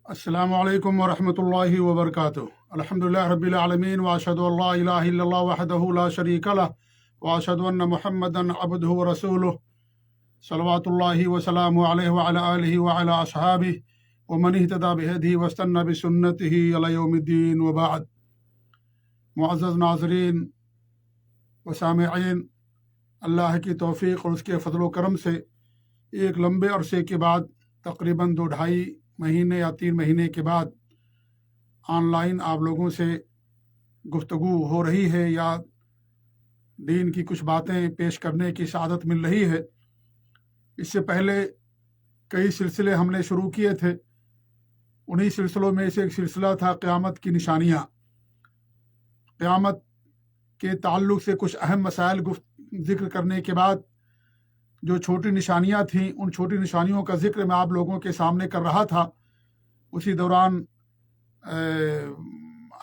السلام علیکم ورحمۃ اللہ وبرکاتہ۔ الحمدللہ رب العالمین واشہد ان لا الہ الا اللہ وحدہ لا شریک لہ واشہد ان محمدا عبدہ ورسولہ صلوات اللہ وسلامہ علیہ وعلی آلہ وعلی اصحابہ ومن اہتدی بہدیہ واستنى بسنتہ الی یوم الدین وبعد۔ معزز ناظرین و سامعین، اللہ کی توفیق اور اس کے فضل و کرم سے ایک لمبے عرصے کے بعد تقریباً 2-2.5 مہینے یا 3 مہینے کے بعد آن لائن آپ لوگوں سے گفتگو ہو رہی ہے یا دین کی کچھ باتیں پیش کرنے کی سعادت مل رہی ہے۔ اس سے پہلے کئی سلسلے ہم نے شروع کیے تھے، انہی سلسلوں میں سے ایک سلسلہ تھا قیامت کی نشانیاں۔ قیامت کے تعلق سے کچھ اہم مسائل ذکر کرنے کے بعد جو چھوٹی نشانیاں تھیں، ان چھوٹی نشانیوں کا ذکر میں آپ لوگوں کے سامنے کر رہا تھا۔ اسی دوران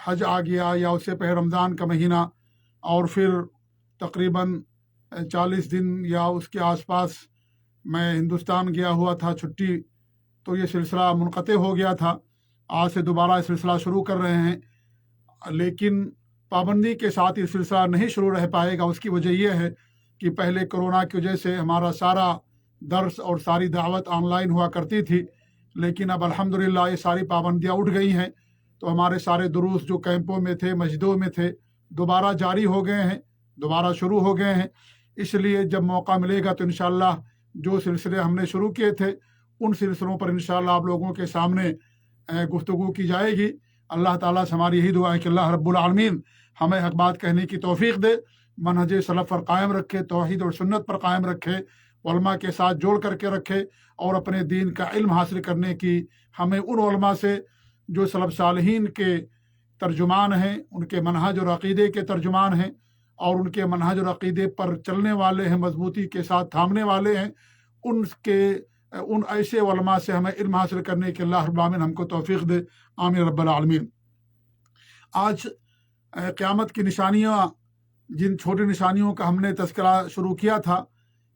حج آ گیا یا اس سے پہلے رمضان کا مہینہ، اور پھر تقریباً 40 دن یا اس کے آس پاس میں ہندوستان گیا ہوا تھا چھٹی، تو یہ سلسلہ منقطع ہو گیا تھا۔ آج سے دوبارہ یہ سلسلہ شروع کر رہے ہیں، لیکن پابندی کے ساتھ یہ سلسلہ نہیں شروع رہ پائے گا۔ اس کی وجہ یہ ہے کہ پہلے کرونا کی وجہ سے ہمارا سارا درس اور ساری دعوت آن لائن ہوا کرتی تھی، لیکن اب الحمدللہ یہ ساری پابندیاں اٹھ گئی ہیں، تو ہمارے سارے دروس جو کیمپوں میں تھے، مسجدوں میں تھے، دوبارہ جاری ہو گئے ہیں، دوبارہ شروع ہو گئے ہیں۔ اس لیے جب موقع ملے گا تو انشاءاللہ جو سلسلے ہم نے شروع کیے تھے ان سلسلوں پر انشاءاللہ آپ لوگوں کے سامنے گفتگو کی جائے گی۔ اللہ تعالیٰ سے ہماری یہی دعا ہے کہ اللہ رب العالمین ہمیں حق بات کہنے کی توفیق دے، منہج سلف پر قائم رکھے، توحید اور سنت پر قائم رکھے، علماء کے ساتھ جوڑ کر کے رکھے، اور اپنے دین کا علم حاصل کرنے کی ہمیں ان علماء سے جو سلف صالحین کے ترجمان ہیں، ان کے منہج اور عقیدے کے ترجمان ہیں، اور ان کے منہج اور عقیدے پر چلنے والے ہیں، مضبوطی کے ساتھ تھامنے والے ہیں، ان ایسے علماء سے ہمیں علم حاصل کرنے کے اللہ رب العالمین ہم کو توفیق دے، آمین رب العالمین۔ آج قیامت کی نشانیاں، جن چھوٹی نشانیوں کا ہم نے تذکرہ شروع کیا تھا،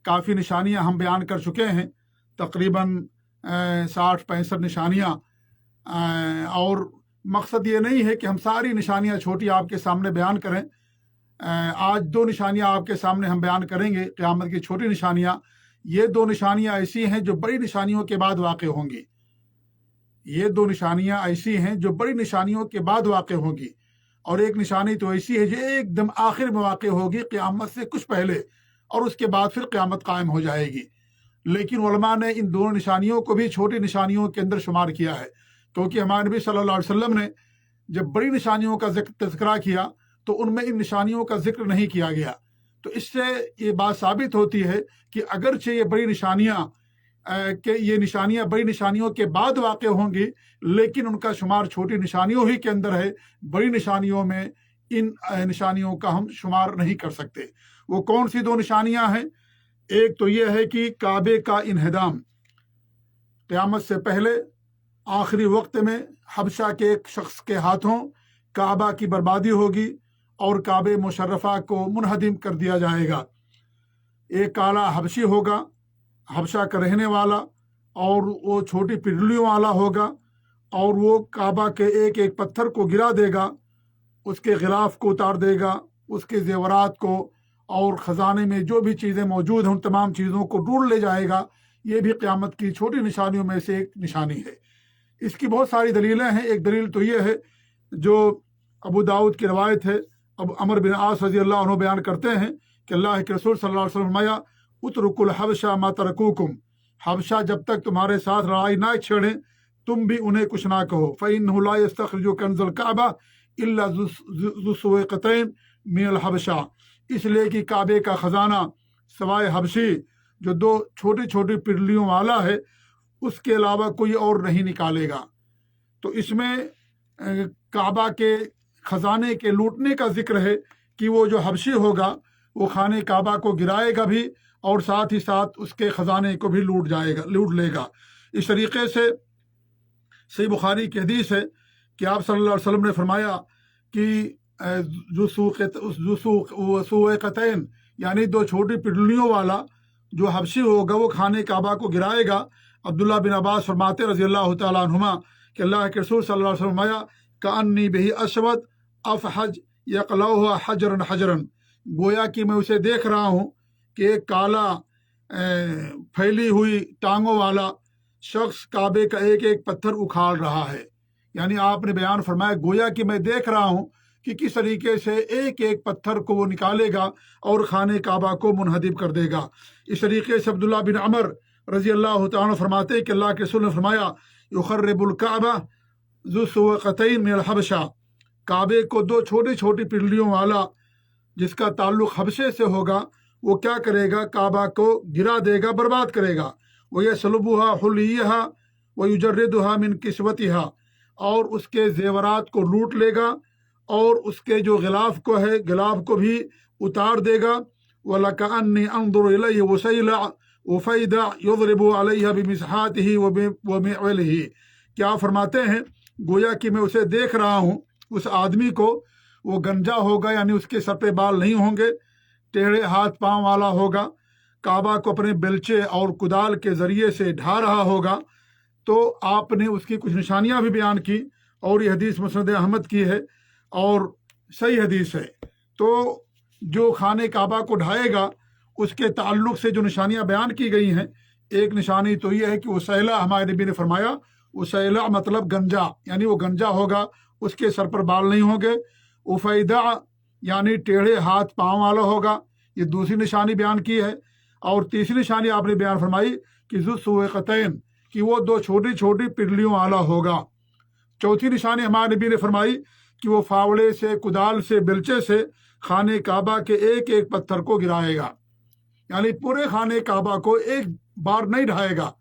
کافی نشانیاں ہم بیان کر چکے ہیں، تقریباً 60-65 نشانیاں، اور مقصد یہ نہیں ہے کہ ہم ساری نشانیاں چھوٹی آپ کے سامنے بیان کریں۔ آج 2 نشانیاں آپ کے سامنے ہم بیان کریں گے، قیامت کی چھوٹی نشانیاں۔ یہ 2 نشانیاں ایسی ہیں جو بڑی نشانیوں کے بعد واقع ہوں گی۔ یہ 2 نشانیاں ایسی ہیں جو بڑی نشانیوں کے بعد واقع ہوں گی، اور ایک نشانی تو ایسی ہے جو ایک دم آخر میں واقع ہوگی، قیامت سے کچھ پہلے، اور اس کے بعد پھر قیامت قائم ہو جائے گی۔ لیکن علماء نے ان دونوں نشانیوں کو بھی چھوٹی نشانیوں کے اندر شمار کیا ہے، کیونکہ ہمارے نبی صلی اللہ علیہ وسلم نے جب بڑی نشانیوں کا تذکرہ کیا تو ان میں ان نشانیوں کا ذکر نہیں کیا گیا۔ تو اس سے یہ بات ثابت ہوتی ہے کہ اگرچہ یہ بڑی نشانیاں یہ نشانیاں بڑی نشانیوں کے بعد واقع ہوں گی، لیکن ان کا شمار چھوٹی نشانیوں ہی کے اندر ہے۔ بڑی نشانیوں میں ان نشانیوں کا ہم شمار نہیں کر سکتے۔ وہ کون سی 2 نشانیاں ہیں؟ ایک تو یہ ہے کہ کعبے کا انہدام، قیامت سے پہلے آخری وقت میں حبشہ کے ایک شخص کے ہاتھوں کعبہ کی بربادی ہوگی اور کعبہ مشرفہ کو منہدم کر دیا جائے گا۔ ایک کالا حبشی ہوگا، حبشہ کا رہنے والا، اور وہ چھوٹی پنڈلیوں والا ہوگا، اور وہ کعبہ کے ایک ایک پتھر کو گرا دے گا، اس کے غلاف کو اتار دے گا، اس کے زیورات کو، اور خزانے میں جو بھی چیزیں موجود ہیں ان تمام چیزوں کو ڈھونڈ لے جائے گا۔ یہ بھی قیامت کی چھوٹی نشانیوں میں سے ایک نشانی ہے۔ اس کی بہت ساری دلیلیں ہیں۔ ایک دلیل تو یہ ہے جو ابو داؤد کی روایت ہے، اب عمر بن عاص رضی اللہ عنہ بیان کرتے ہیں کہ اللہ کے رسول صلی اللہ علیہ وسلم فرمایا، اترکوا الحبشہ ما ترکوکم، حبشہ جب تک تمہارے ساتھ لڑائی نہ چھیڑیں تم بھی انہیں کچھ نہ کہو، فإنہ لا یستخرج کنز الکعبہ الا ذو سویقتین من الحبشہ، اس لیے کہ کعبے کا خزانہ سوائے حبشی جو 2 چھوٹی چھوٹی پنڈلیوں والا ہے، اس کے علاوہ کوئی اور نہیں نکالے گا۔ تو اس میں کعبہ کے خزانے کے لوٹنے کا ذکر ہے کہ وہ جو حبشی ہوگا وہ خانے کعبہ کو گرائے گا بھی، اور ساتھ ہی ساتھ اس کے خزانے کو بھی لوٹ لے گا۔ اس طریقے سے صحیح بخاری کی حدیث ہے کہ آپ صلی اللہ علیہ وسلم نے فرمایا کہ سویقتین یعنی 2 چھوٹی پنڈلیوں والا جو حبشی ہوگا وہ خانے کعبہ کو گرائے گا۔ عبداللہ بن عباس فرماتے رضی اللہ تعالیٰ عنہما कि अल्लाह के रसूल सल्लल्लाहु अलैहि वसल्लम फरमाया कान्नी बिही अस्वद अफहज यक़लउहु हजरन हजरन, गोया कि मैं उसे देख रहा हूँ कि एक काला फैली हुई टांगों वाला शख्स काबे का एक एक पत्थर उखाड़ रहा है। यानी आपने बयान फरमाया गोया कि मैं देख रहा हूँ कि किस तरीके से एक एक पत्थर को वो निकालेगा और खाने काबा को मुनहदिम कर देगा। इस तरीके से अब्दुल्ला बिन अमर रजी अल्लाह तआला फरमाते हैं कि अल्लाह के रसूल ने फरमाया युखर्रिबुल काबा ज़ु सुवक़तैन मिनल हबशा, काबे को दो छोटी छोटी पिंडलियों वाला जिसका ताल्लुक हबशे से होगा वो क्या करेगा, काबा को गिरा देगा, बर्बाद करेगा। वो यसलुबुहा हुलियहा व युजर्रिदुहा मिन किस्वतिहा, और उसके जेवरात को लूट लेगा और उसके जो गिलाफ को है गिलाफ को भी उतार देगा। वलकअन्नी अंजुरु इलैहि वसैला वफैदा युज़रिबु अलैहा बिमिसहातिही व मिअलिही, क्या फरमाते हैं गोया कि मैं उसे देख रहा हूँ, उस आदमी को, वो गंजा होगा यानी उसके सर पे बाल नहीं होंगे, टेढ़े हाथ पांव वाला होगा, काबा को अपने बेलचे और कुदाल के ज़रिए से ढा रहा होगा। तो आपने उसकी कुछ निशानियां भी बयान की और ये हदीस मुस्नद अहमद की है और सही हदीस है। तो जो खाने काबा को ढाएगा उसके ताल्लुक से जो निशानियां बयान की गई हैं, एक निशानी तो ये है कि उसैला, हमारे नबी ने फरमाया उसैला मतलब गंजा, यानी वो गंजा होगा, उसके सर पर बाल नहीं होंगे। उफैदा यानी टेढ़े हाथ पाँव वाला होगा, ये दूसरी निशानी बयान की है। और तीसरी निशानी आपने बयान फरमाई कि ज़ुस्सुवक़तैन, कि वो दो छोटी छोटी पिंडलियों वाला होगा। चौथी निशानी हमारे नबी ने फरमाई कि वो फावड़े से, कुदाल से, बेलचे से खाने काबा के एक एक पत्थर को गिराएगा, यानी पूरे खाने काबा को एक बार नहीं ढाएगा,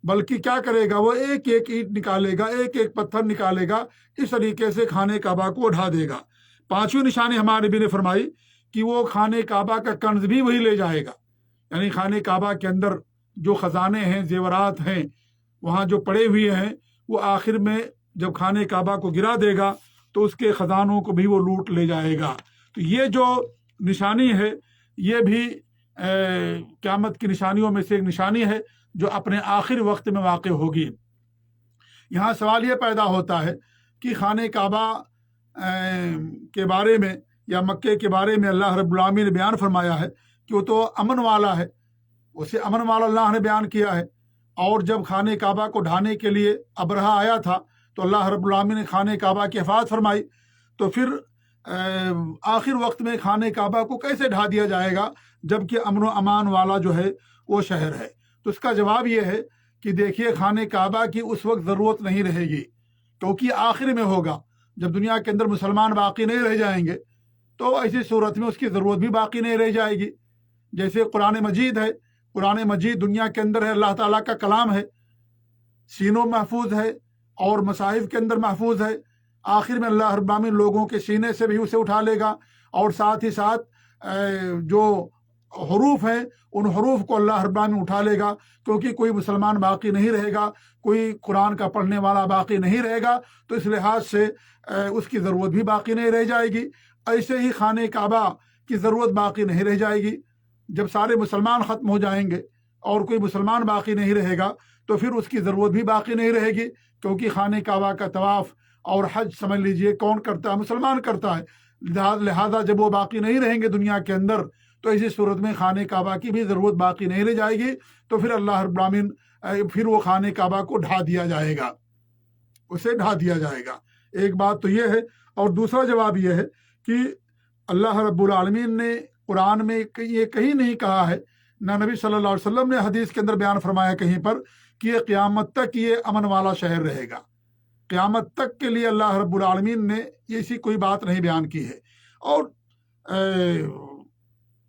बल्कि क्या करेगा, वो एक एक ईंट निकालेगा, एक एक पत्थर निकालेगा, इस तरीके से खाने काबा को ढा देगा। पांचवी निशानी हमारे नबी ने फरमाई कि वो खाने काबा का कंज भी वही ले जाएगा, यानी खाने काबा के अंदर जो खजाने हैं, जेवरात हैं, वहाँ जो पड़े हुए हैं, वो आखिर में जब खाने काबा को गिरा देगा तो उसके खजानों को भी वो लूट ले जाएगा। तो ये जो निशानी है ये भी क़यामत की निशानियों में से एक निशानी है जो अपने आखिर वक्त में वाक़ होगी। यहाँ सवाल ये पैदा होता है कि खाने काबा के बारे में या मक्के के बारे में अल्लाह रब्बुल आलमीन ने बयान फरमाया है कि वो तो अमन वाला है, उसे अमन वाला अल्लाह ने बयान किया है। और जब खाने काबा को ढाने के लिए अबरहा आया था तो अल्लाह रब्बुल आलमीन ने खाने काबा की हिफाज़त फरमाई। तो फिर आखिर वक्त में खाने काबा को कैसे ढा दिया जाएगा जबकि अमन व अमान वाला जो है वो शहर है? तो इसका जवाब ये है कि देखिए, खाने काबा की उस वक्त ज़रूरत नहीं रहेगी, क्योंकि आखिर में होगा जब दुनिया के अंदर मुसलमान बाकी नहीं रह जाएंगे, तो ऐसी सूरत में उसकी ज़रूरत भी बाकी नहीं रह जाएगी। जैसे कुरान मजीद है, कुरान मजीद दुनिया के अंदर है, अल्लाह ताला का कलाम है, सीनों में महफूज है और मसाहिफ के अंदर महफूज है। आखिर में अल्लाह रब्बुल आलमीन लोगों के सीने से भी उसे उठा लेगा और साथ ही साथ जो हरूफ हैं उन हरूफ को अल्लाह रब्बुल आलमीन उठा लेगा, क्योंकि कोई मुसलमान बाकी नहीं रहेगा, कोई कुरान का पढ़ने वाला बाकी नहीं रहेगा। तो इस लिहाज से उसकी ज़रूरत भी बाकी नहीं रह जाएगी। ऐसे ही खाने काबा की ज़रूरत बाकी नहीं रह जाएगी। जब सारे मुसलमान ख़त्म हो जाएंगे और कोई मुसलमान बाकी नहीं रहेगा तो फिर उसकी ज़रूरत भी बाकी नहीं रहेगी, क्योंकि खाने काबा का तवाफ़ और हज समझ लीजिए कौन करता है? मुसलमान करता है। लिहाजा जब वो बाकी नहीं रहेंगे दुनिया के अंदर तो इसी सूरत में खाने काबा की भी ज़रूरत बाकी नहीं रह जाएगी। तो फिर अल्लाह रब्बुल आलमीन फिर वो खाने काबा को ढा दिया जाएगा, उसे ढा दिया जाएगा। एक बात तो ये है। और दूसरा जवाब ये है कि अल्लाह रब्बुल आलमीन ने कुरान में ये कहीं नहीं कहा है, ना नबी सल्लल्लाहु अलैहि वसल्लम ने हदीस के अंदर बयान फरमाया कहीं पर कि ये क़यामत तक ये अमन वाला शहर रहेगा। क़यामत तक के लिए अल्लाह रब्बुल आलमीन ने ऐसी कोई बात नहीं बयान की है। और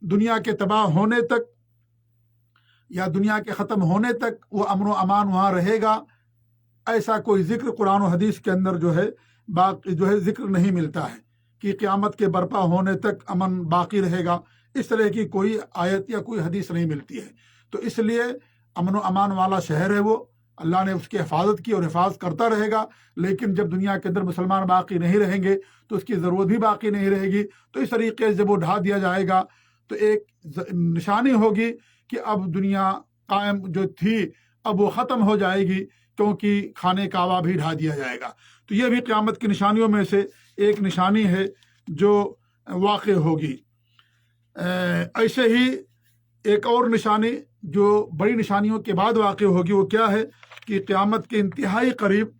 दुनिया के तबाह होने तक या दुनिया के ख़त्म होने तक वो अमन व अमान वहाँ रहेगा, ऐसा कोई ज़िक्र कुरान और हदीस के अंदर जो है ज़िक्र नहीं मिलता है कि क़यामत के बर्पा होने तक अमन बाकी रहेगा। इस तरह की कोई आयत या कोई हदीस नहीं मिलती है। तो इसलिए अमन व अमान वाला शहर है वो, अल्लाह ने उसकी हिफाजत की और हिफाजत करता रहेगा। लेकिन जब दुनिया के अंदर मुसलमान बाकी नहीं रहेंगे तो उसकी ज़रूरत भी बाकी नहीं रहेगी। तो इस तरीके से जब वो ढा दिया जाएगा तो एक निशानी होगी कि अब दुनिया कायम जो थी अब वो ख़त्म हो जाएगी, क्योंकि खाने का आवा भी ढा दिया जाएगा। तो ये भी क़यामत की निशानियों में से एक निशानी है जो वाक़ होगी। ऐसे ही एक और निशानी जो बड़ी निशानियों के बाद वाक़ होगी वो क्या है कि क़यामत के इंतहाई करीब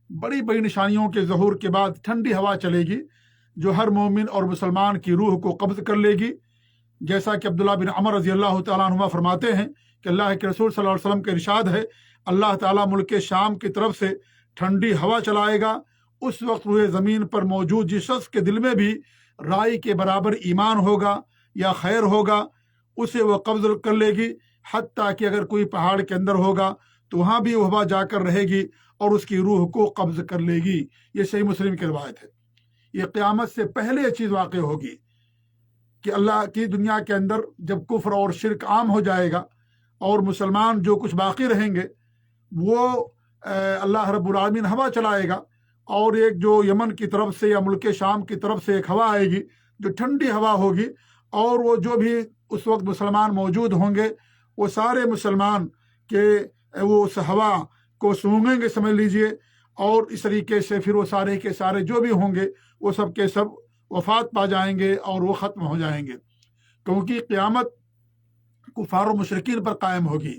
बड़ी बड़ी निशानियों के ज़हूर के बाद ठंडी हवा चलेगी जो हर मोमिन और मुसलमान की रूह को कब्ज़ कर लेगी। जैसा कि अब्दुल्लाह बिन अमर रज़ी अल्लाह तआला अन्हुमा फरमाते हैं कि अल्लाह के रसूल सल्लल्लाहु अलैहि वसल्लम का इरशाद है, अल्लाह ताला मुल्क शाम की तरफ से ठंडी हवा चलाएगा। उस वक्त रूए ज़मीन पर मौजूद जिस शख्स के दिल में भी राई के बराबर ईमान होगा या खैर होगा उसे वह कब्ज़ कर लेगी, हत्ता कि अगर कोई पहाड़ के अंदर होगा तो वहाँ भी वह हवा जाकर रहेगी और उसकी रूह को कब्ज़ कर लेगी। ये सही मुस्लिम की रवायत है। ये क़यामत से पहले ये चीज़ वाक़ होगी कि अल्लाह की दुनिया के अंदर जब कुफ्र और शिरक आम हो जाएगा और मुसलमान जो कुछ बाकी रहेंगे वो अल्लाह रब्बुल आलमीन हवा चलाएगा और एक जो यमन की तरफ से या मुल्क शाम की तरफ से एक हवा आएगी जो ठंडी हवा होगी और वो जो भी उस वक्त मुसलमान मौजूद होंगे वो सारे मुसलमान के वो उस हवा को सूंघेंगे समझ लीजिए, और इस तरीके से फिर वो सारे के सारे जो भी होंगे वो सब के सब वफात पा जाएंगे और वो ख़त्म हो जाएंगे, क्योंकि क़यामत कुफार और मुशरिकीन पर कायम होगी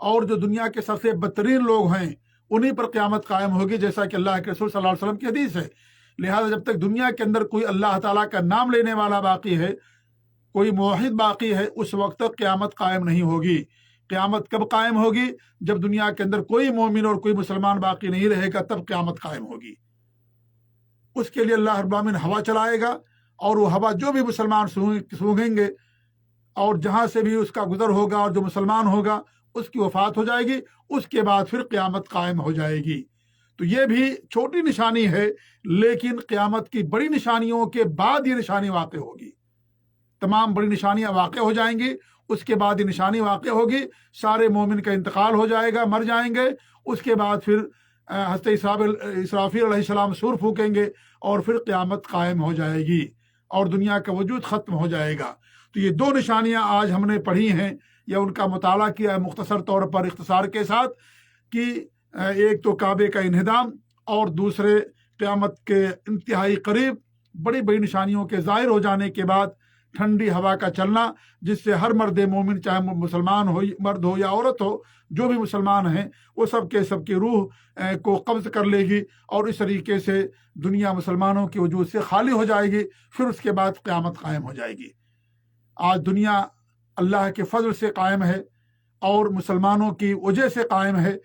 और जो दुनिया के सबसे बदतरीन लोग हैं उन्हीं पर क़यामत कायम होगी, जैसा कि अल्लाह के रसूल सल्लल्लाहु अलैहि वसल्लम की हदीस है। लिहाजा जब तक दुनिया के अंदर कोई अल्लाह ताला का नाम लेने वाला बाकी है, कोई मुवहिद बाकी है, उस वक्त तक क़यामत कायम नहीं होगी। क़यामत कब कायम होगी? जब दुनिया के अंदर कोई मोमिन और कोई मुसलमान बाकी नहीं रहेगा, तब क़यामत कायम होगी। उसके लिए अल्लाह रब्बुल आलमीन हवा चलाएगा और वो हवा जो भी मुसलमान सूंघेंगे और जहाँ से भी उसका गुजर होगा और जो मुसलमान होगा उसकी वफात हो जाएगी, उसके बाद फिर क़यामत कायम हो जाएगी। तो ये भी छोटी निशानी है, लेकिन क़यामत की बड़ी निशानियों के बाद ये निशानी वाक़ होगी। तमाम बड़ी निशानियां वाक़ हो जाएंगी, उसके बाद ये निशानी वाक़ होगी, सारे मोमिन का इंतकाल हो जाएगा, मर जाएंगे। उसके बाद फिर हज़रत इसराफील अलैहिस्सलाम सूर फूकेंगे और फिर क़यामत कायम हो जाएगी और दुनिया का वजूद ख़त्म हो जाएगा। तो ये दो निशानियां आज हमने पढ़ी हैं या उनका मुताला किया है मुख्तसर तौर पर इख्तिसार के साथ, कि एक तो काबे का इन्हिदाम और दूसरे क़यामत के इंतहाई करीब बड़ी बड़ी निशानियों के ज़ाहिर हो जाने के बाद ठंडी हवा का चलना, जिससे हर मर्द मोमिन, चाहे मुसलमान हो, मर्द हो या औरत हो, जो भी मुसलमान हैं वो सब के सब की रूह को कब्ज़ कर लेगी और इस तरीके से दुनिया मुसलमानों की वजूद से खाली हो जाएगी। फिर उसके बाद क़यामत कायम हो जाएगी। आज दुनिया अल्लाह के फजल से कायम है और मुसलमानों की वजह से कायम है,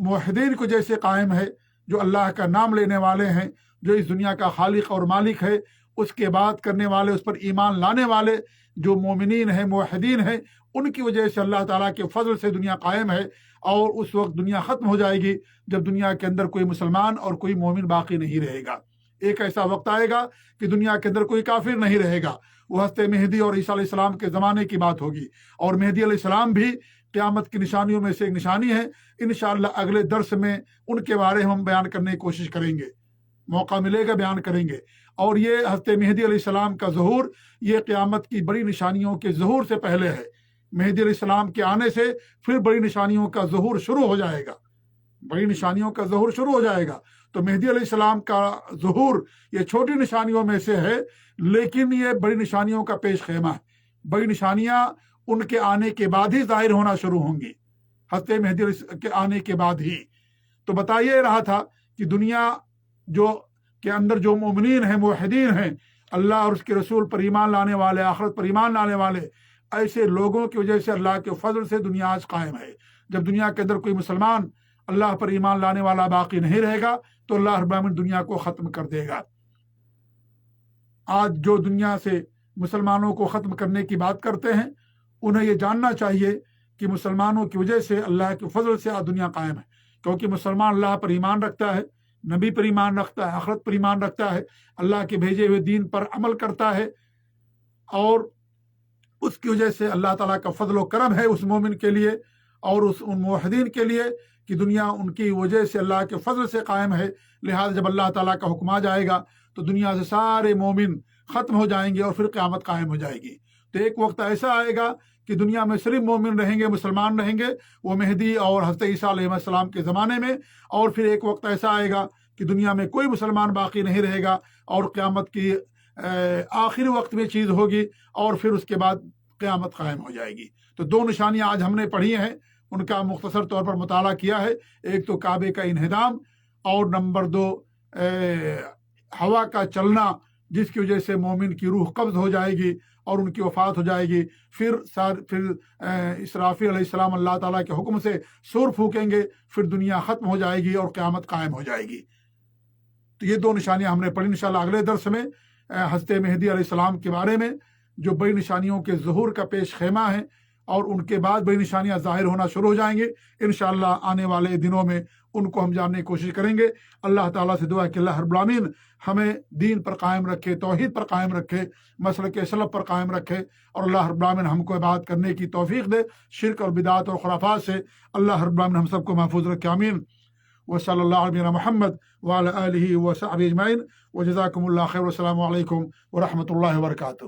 मुवहिदीन की वजह से कायम है, जो अल्लाह का नाम लेने वाले हैं, जो इस दुनिया का खालिक और मालिक है, उसके बाद करने वाले, उस पर ईमान लाने वाले जो मोमिनीन हैं, मुवहिदीन हैं, उनकी वजह से अल्लाह ताला के फजल से दुनिया कायम है। और उस वक्त दुनिया ख़त्म हो जाएगी जब दुनिया के अंदर कोई मुसलमान और कोई मोमिन बाकी नहीं रहेगा। एक ऐसा वक्त आएगा कि दुनिया के अंदर कोई काफिर नहीं रहेगा। वो हज़रत मेहदी और ईसा अलैहिस्सलाम के ज़माने की बात होगी, और मेहदी अलैहिस्सलाम भी क़यामत की निशानियों में से एक निशानी है। इंशाअल्लाह अगले दर्स में उनके बारे में हम बयान करने की कोशिश करेंगे, मौका मिलेगा बयान करेंगे। और ये हज़रत मेहदी अलैहिस्सलाम का ज़हूर, ये क़यामत की बड़ी निशानियों के ज़हूर से पहले है। मेहदी अलैहिस्सलाम के आने से फिर बड़ी निशानियों का ज़हूर शुरू हो जाएगा, बड़ी निशानियों का ज़हूर शुरू हो जाएगा। तो मेहदी अलैहिस्सलाम का ज़हूर ये छोटी निशानियों में से है, लेकिन ये बड़ी निशानियों का पेश खेमा है। बड़ी निशानियाँ उनके आने के बाद ही ज़ाहिर होना शुरू होंगी, हज़रत मेहदी के आने के बाद ही। तो बताइए रहा था कि दुनिया जो के अंदर जो मोमिनीन हैं, मुवहिदीन हैं, अल्लाह और उसके रसूल पर ईमान लाने वाले, आखिरत पर ईमान लाने वाले, ऐसे लोगों की वजह से अल्लाह के फजल से दुनिया आज कायम है। जब दुनिया के अंदर कोई मुसलमान अल्लाह पर ईमान लाने वाला बाकी नहीं रहेगा तो अल्लाह रब्बुल आलमीन दुनिया को ख़त्म कर देगा। आज जो दुनिया से मुसलमानों को ख़त्म करने की बात करते हैं, उन्हें ये जानना चाहिए कि मुसलमानों की वजह से अल्लाह के फजल से आज दुनिया कायम है, क्योंकि मुसलमान अल्लाह पर ईमान रखता है, नबी पर ईमान रखता है, आखिरत पर ईमान रखता है, अल्लाह के भेजे हुए दीन पर अमल करता है, और उसकी वजह से अल्लाह ताला का फजल व करम है उस मोमिन के लिए और उन मुवहिदीन के लिए कि दुनिया उनकी वजह से अल्लाह के फजल से कायम है। लिहाजा जब अल्लाह ताला का हुक्म आ जाएगा तो दुनिया से सारे मोमिन ख़त्म हो जाएंगे और फिर क़यामत कायम हो जाएगी। तो एक वक्त ऐसा आएगा کہ دنیا میں صرف مومن رہیں گے، مسلمان رہیں گے، وہ مہدی اور حضرت عیسیٰ علیہ السلام کے زمانے میں، اور پھر ایک وقت ایسا آئے گا کہ دنیا میں کوئی مسلمان باقی نہیں رہے گا، اور قیامت کی آخری وقت میں چیز ہوگی، اور پھر اس کے بعد قیامت قائم ہو جائے گی۔ تو دو نشانیاں آج ہم نے پڑھی ہیں، ان کا مختصر طور پر مطالعہ کیا ہے۔ ایک تو کعبے کا انہدام، اور نمبر 2 ہوا کا چلنا، جس کی وجہ سے مومن کی روح قبض ہو جائے گی اور ان کی وفات ہو جائے گی۔ پھر اسرافیل علیہ السلام اللہ تعالیٰ کے حکم سے سور پھونکیں گے، پھر دنیا ختم ہو جائے گی اور قیامت قائم ہو جائے گی۔ تو یہ دو نشانیاں ہم نے پڑھی۔ انشاءاللہ اگلے درس میں حضرت مہدی علیہ السلام کے بارے میں، جو بڑی نشانیوں کے ظہور کا پیش خیمہ ہے، اور ان کے بعد بڑی نشانیاں ظاہر ہونا شروع ہو جائیں گے انشاءاللہ آنے والے دنوں میں، ان کو ہم جاننے کی کوشش کریں گے۔ اللہ تعالیٰ سے دعا ہے کہ اللہ رب العالمین ہمیں دین پر قائم رکھے، توحید پر قائم رکھے، مسلک سلف پر قائم رکھے، اور اللہ رب العالمین ہم کو عبادت کرنے کی توفیق دے، شرک اور بدعات اور خرافات سے اللہ رب العالمین ہم سب کو محفوظ رکھے، آمین۔ وصلی اللہ علیہ محمد وعلی آلہ وصحبہ اجمعین، وجزاکم اللہ خیر، والسلام علیکم ورحمۃ اللہ وبرکاتہ۔